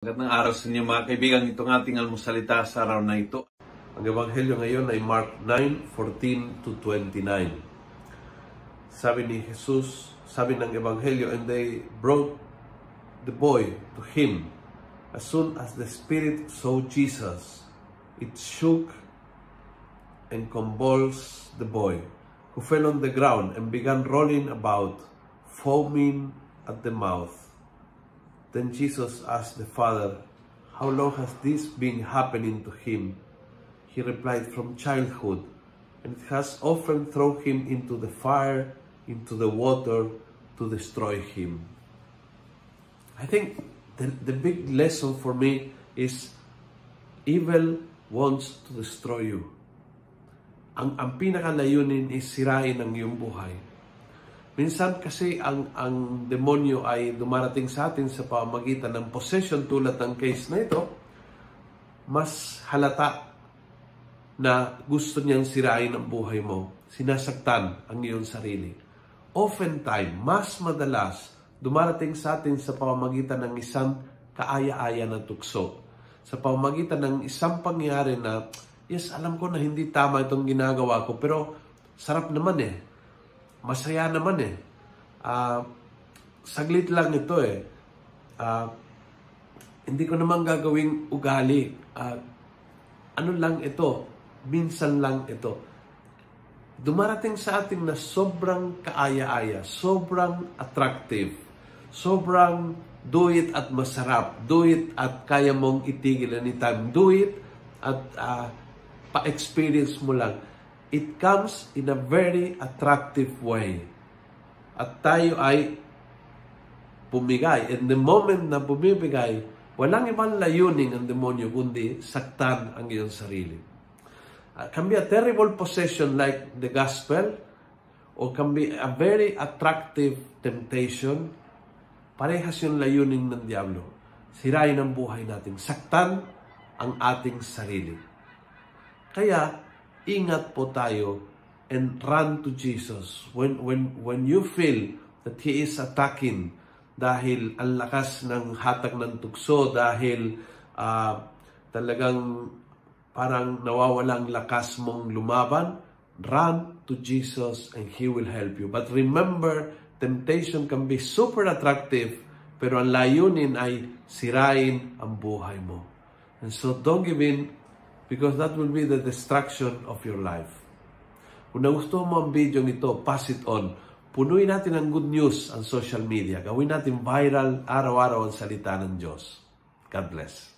Magandang araw sa inyo mga kaibigan. Itong ating almusalita sa araw na ito. Ang ebanghelyo ngayon ay Mark 9:14-29. Sabi ni Jesus, sabi ng ebanghelyo, and they brought the boy to him. As soon as the spirit saw Jesus, it shook and convulsed the boy, who fell on the ground and began rolling about, foaming at the mouth. Then Jesus asked the father, "How long has this been happening to him?" He replied, "From childhood, and it has often thrown him into the fire, into the water, to destroy him." I think the big lesson for me is evil wants to destroy you. Ang pinakalayunin is sirain ang iyong buhay. Minsan kasi ang demonyo ay dumarating sa atin sa pamamagitan ng possession tulad ng case na ito, mas halata na gusto niyang sirain ang buhay mo, sinasaktan ang iyong sarili. Oftentimes, mas madalas, dumarating sa atin sa pamamagitan ng isang kaaya-aya na tukso. Sa pamamagitan ng isang pangyayari na, yes, alam ko na hindi tama itong ginagawa ko, pero sarap naman eh. Masaya naman eh. Saglit lang ito eh. Hindi ko naman gagawing ugali. Ano lang ito? Minsan lang ito. Dumarating sa atin na sobrang kaaya-aya, sobrang attractive, sobrang do it at masarap, do it at kaya mong itigil anytime, do it at pa-experience mo lang. It comes in a very attractive way. At tayo ay bumigay. And the moment na bumibigay, walang ibang layunin ang demonyo kundi saktan ang iyong sarili. Can be a terrible possession like the gospel, or can be a very attractive temptation. Parehas yung layunin ng diablo. Sirain ang buhay natin. Saktan ang ating sarili. Kaya, ingat po tayo and run to Jesus. When you feel that He is attacking dahil ang lakas ng hatak ng tukso, dahil talagang parang nawawalang lakas mong lumaban, run to Jesus and He will help you. But remember, temptation can be super attractive, pero ang layunin ay sirain ang buhay mo. And so don't give in, because that will be the destruction of your life. Kung nagustuhan mo ang video nito, pass it on. Punuin natin ang good news ang social media. Gawin natin viral araw-araw ang salita ng Diyos. God bless.